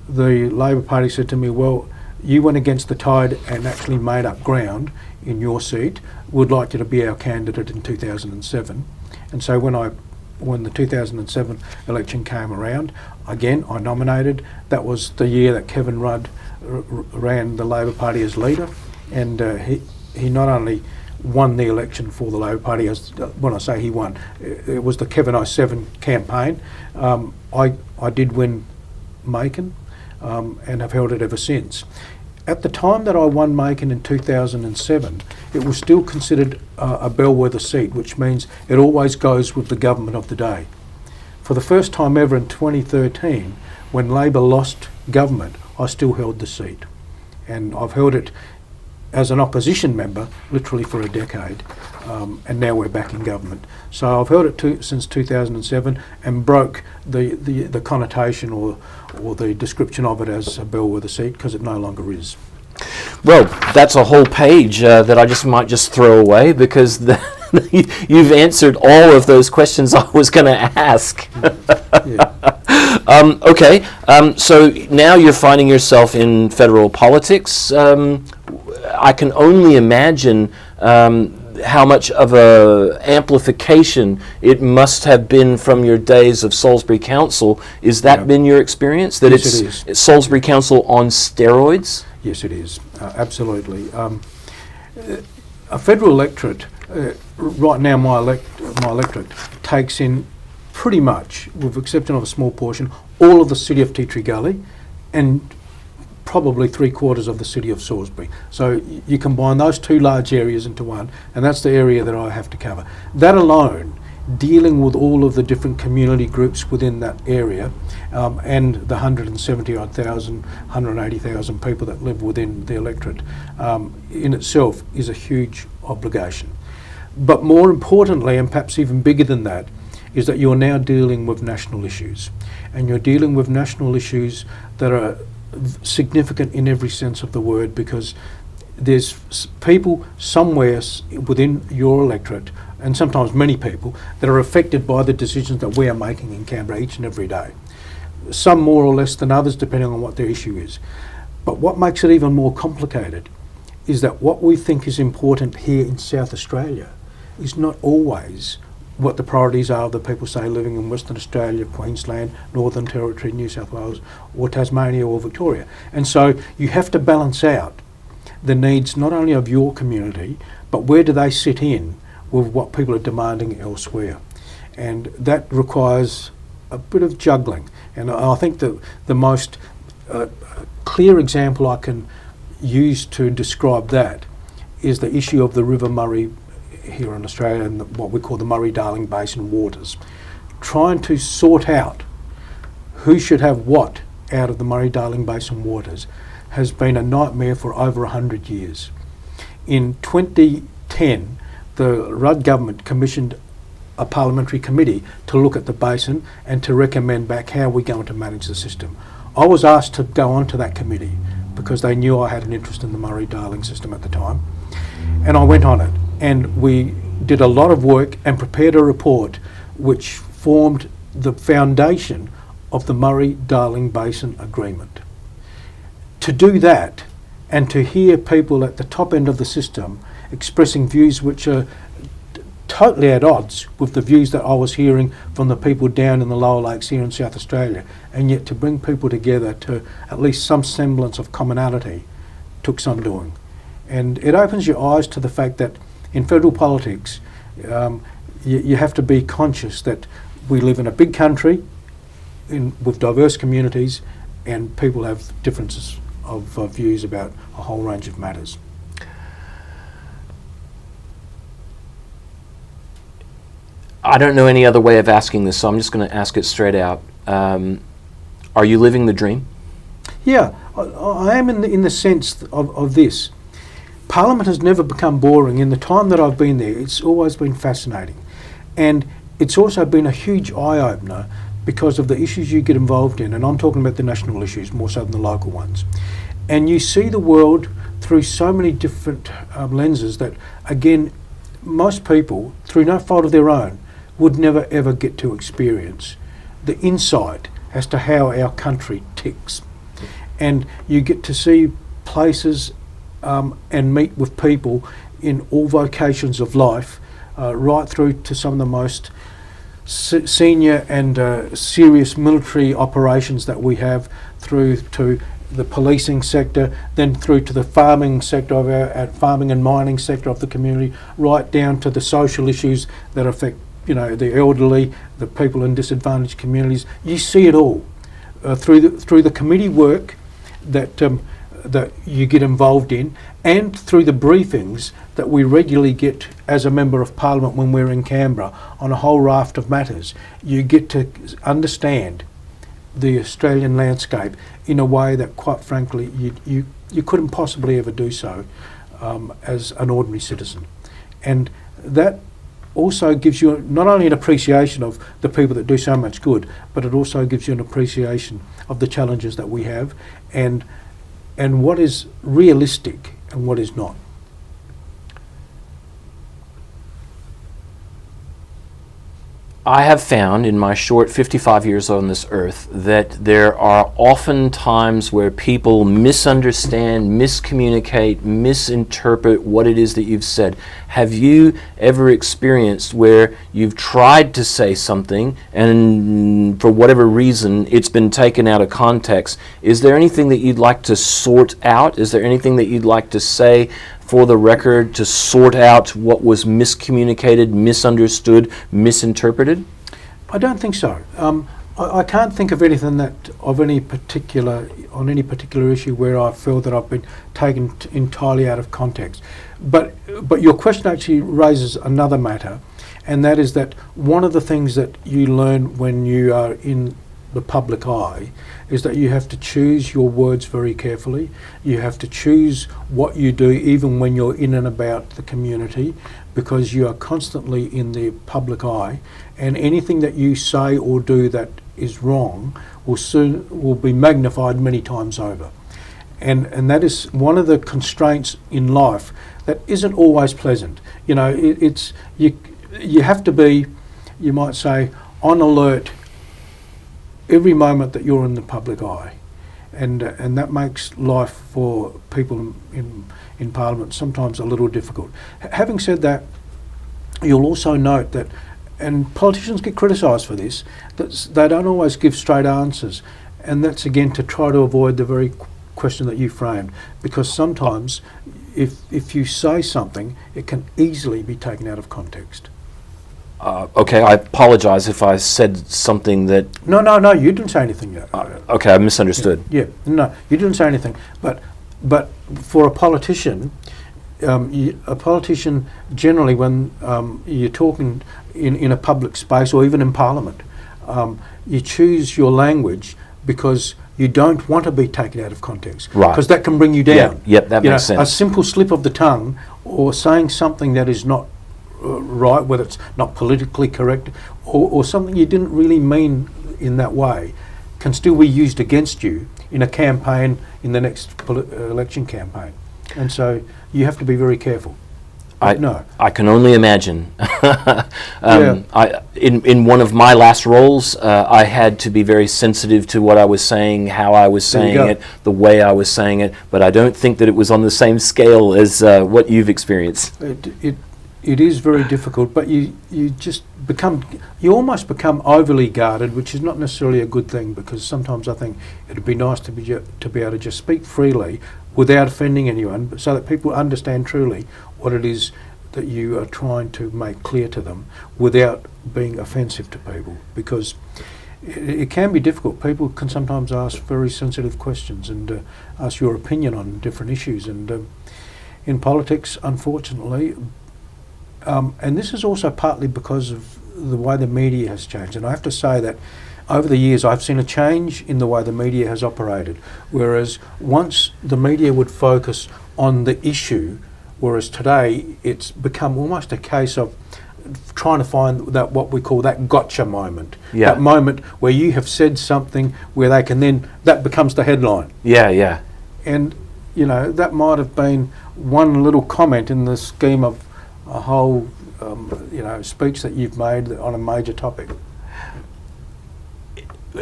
the Labor Party said to me, well, you went against the tide and actually made up ground in your seat. We'd like you to be our candidate in 2007. And so when the 2007 election came around, again, I nominated. That was the year that Kevin Rudd ran the Labor Party as leader, and he not only won the election for the Labor Party, as when I say he won, it was the Kevin 07 campaign. I did win Makin, and have held it ever since. At the time that I won Makin in 2007, it was still considered a bellwether seat, which means it always goes with the government of the day. For the first time ever in 2013, when Labor lost government, I still held the seat. And I've held it as an opposition member literally for a decade, and now we're back in government. So I've held it since 2007 and broke the connotation or the description of it as a bellwether seat, because it no longer is. Well, that's a whole page that I might just throw away, because you've answered all of those questions I was going to ask. Yeah. Okay, so now you're finding yourself in federal politics. I can only imagine how much of a amplification it must have been from your days of Salisbury Council. Is that been your experience? That Yes, it is. it's Salisbury Council on steroids? Yes, it is. Absolutely. A federal electorate, right now my electorate takes in pretty much, with the exception of a small portion, all of the city of Tea Tree Gully and probably 3/4 of the city of Salisbury. So you combine those two large areas into one, and that's the area that I have to cover. That alone, dealing with all of the different community groups within that area, and the 170-odd thousand, 180,000 people that live within the electorate, in itself is a huge obligation. But more importantly, and perhaps even bigger than that, is that you're now dealing with national issues. And you're dealing with national issues that are significant in every sense of the word, because there's people somewhere within your electorate, and sometimes many people, that are affected by the decisions that we are making in Canberra each and every day. Some more or less than others, depending on what their issue is. But what makes it even more complicated is that what we think is important here in South Australia is not always what the priorities are of the people, say, living in Western Australia, Queensland, Northern Territory, New South Wales, or Tasmania or Victoria. And so you have to balance out the needs not only of your community, but where do they sit in with what people are demanding elsewhere. And that requires a bit of juggling. And I think that the most clear example I can use to describe that is the issue of the River Murray here in Australia, and what we call the Murray-Darling Basin waters. Trying to sort out who should have what out of the Murray-Darling Basin waters has been a nightmare for over 100 years. In 2010, the Rudd government commissioned a parliamentary committee to look at the basin and to recommend back how we're going to manage the system. I was asked to go onto that committee because they knew I had an interest in the Murray-Darling system at the time, and I went on it. and we did a lot of work and prepared a report which formed the foundation of the Murray-Darling Basin Agreement. To do that, and to hear people at the top end of the system expressing views which are totally at odds with the views that I was hearing from the people down in the lower lakes here in South Australia, and yet to bring people together to at least some semblance of commonality took some doing. And it opens your eyes to the fact that in federal politics, you have to be conscious that we live in a big country with diverse communities, and people have differences of views about a whole range of matters. I don't know any other way of asking this, so I'm just going to ask it straight out. Are you living the dream? Yeah, I am in the sense of this. Parliament has never become boring. In the time that I've been there, it's always been fascinating. And it's also been a huge eye-opener because of the issues you get involved in, and I'm talking about the national issues more so than the local ones. And you see the world through so many different lenses that, again, most people, through no fault of their own, would never ever get to experience the insight as to how our country ticks. And you get to see places and meet with people in all vocations of life, right through to some of the most senior and serious military operations that we have, through to the policing sector, then through to the farming sector of our farming and mining sector of the community, right down to the social issues that affect, you know, the elderly, the people in disadvantaged communities. You see it all through the committee work that that you get involved in, and through the briefings that we regularly get as a Member of Parliament when we're in Canberra on a whole raft of matters. You get to understand the Australian landscape in a way that, quite frankly, you couldn't possibly ever do so as an ordinary citizen. And that also gives you not only an appreciation of the people that do so much good, but it also gives you an appreciation of the challenges that we have, and what is realistic and what is not. I have found in my short 55 years on this earth that there are often times where people misunderstand, miscommunicate, misinterpret what it is that you've said. Have you ever experienced where you've tried to say something and for whatever reason it's been taken out of context? Is there anything that you'd like to sort out? Is there anything that you'd like to say for the record to sort out what was miscommunicated, misunderstood, misinterpreted? I don't think so. I can't think of anything on any particular issue where I feel that I've been taken entirely out of context. But your question actually raises another matter, and that is that one of the things that you learn when you are in the public eye is that you have to choose your words very carefully. You have to choose what you do even when you're in and about the community, because you are constantly in the public eye, and anything that you say or do that is wrong will be magnified many times over. And that is one of the constraints in life that isn't always pleasant. You know, you have to be, you might say, on alert every moment that you're in the public eye, and that makes life for people in Parliament sometimes a little difficult. Having said that, you'll also note that, and politicians get criticised for this, that they don't always give straight answers, and that's again to try to avoid the very question that you framed, because sometimes if you say something, it can easily be taken out of context. Okay, I apologize if I said something that... No, you didn't say anything yet. Okay, I misunderstood. Yeah, no, you didn't say anything. But for a politician, generally when you're talking in a public space or even in Parliament, you choose your language because you don't want to be taken out of context. Right. Because that can bring you down. Yep, that makes sense. A simple slip of the tongue or saying something that is not right, whether it's not politically correct or something you didn't really mean in that way, can still be used against you in a campaign, in the next election campaign. And so you have to be very careful. No. I can only imagine. In one of my last roles, I had to be very sensitive to what I was saying, how I was saying it, the way I was saying it, but I don't think that it was on the same scale as what you've experienced. It is very difficult, but you almost become overly guarded, which is not necessarily a good thing, because sometimes I think it'd be nice to be able to just speak freely without offending anyone, so that people understand truly what it is that you are trying to make clear to them without being offensive to people, because it can be difficult. People can sometimes ask very sensitive questions and ask your opinion on different issues, and in politics, unfortunately, and this is also partly because of the way the media has changed, and I have to say that over the years I've seen a change in the way the media has operated, whereas once the media would focus on the issue, whereas today it's become almost a case of trying to find that, what we call that gotcha moment. Yeah. That moment where you have said something where they can then, that becomes the headline. Yeah. And, you know, that might have been one little comment in the scheme of a whole, speech that you've made on a major topic.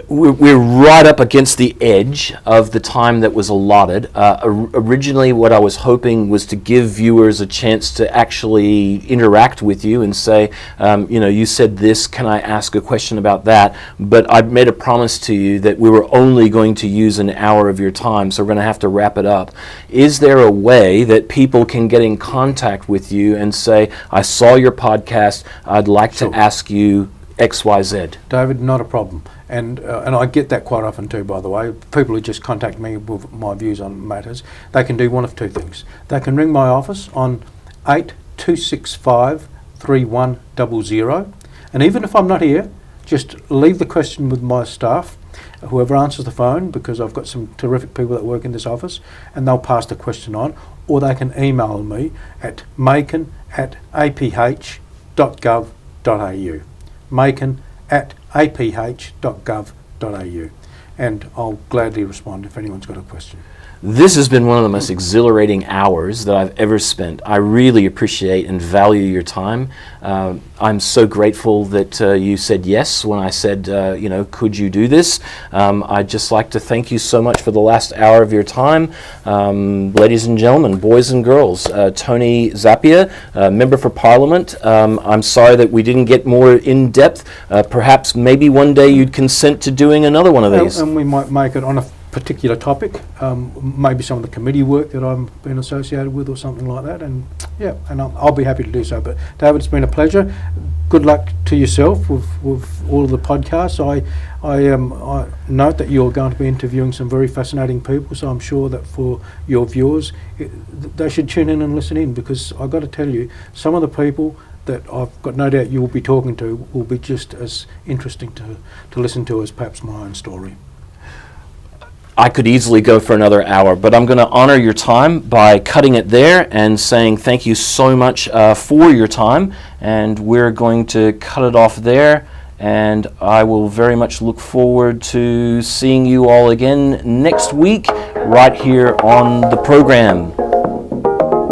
We're right up against the edge of the time that was allotted. Originally, what I was hoping was to give viewers a chance to actually interact with you and say, you said this, can I ask a question about that? But I made a promise to you that we were only going to use an hour of your time, so we're going to have to wrap it up. Is there a way that people can get in contact with you and say, I saw your podcast, I'd like to ask you XYZ? David, not a problem. And I get that quite often too, by the way. People who just contact me with my views on matters, they can do one of two things. They can ring my office on 8265 3100, and even if I'm not here, just leave the question with my staff, whoever answers the phone, because I've got some terrific people that work in this office, and they'll pass the question on, or they can email me at makin@aph.gov.au. makin@aph.gov.au, and I'll gladly respond if anyone's got a question. This has been one of the most exhilarating hours that I've ever spent. I really appreciate and value your time. I'm so grateful that you said yes when I said, could you do this? I'd just like to thank you so much for the last hour of your time. Ladies and gentlemen, boys and girls, Tony ZAPPIA, Member for Parliament. I'm sorry that we didn't get more in depth. Perhaps maybe one day you'd consent to doing another one of these. And we might make it on a particular topic, maybe some of the committee work that I've been associated with or something like that, and I'll be happy to do so. But David, it's been a pleasure. Good luck to yourself with all of the podcasts. I note that you're going to be interviewing some very fascinating people, so I'm sure that for your viewers, they should tune in and listen in, because I've got to tell you, some of the people that I've got no doubt you will be talking to will be just as interesting to listen to as perhaps my own story. I could easily go for another hour, but I'm going to honor your time by cutting it there and saying thank you so much for your time, and we're going to cut it off there, and I will very much look forward to seeing you all again next week right here on the program.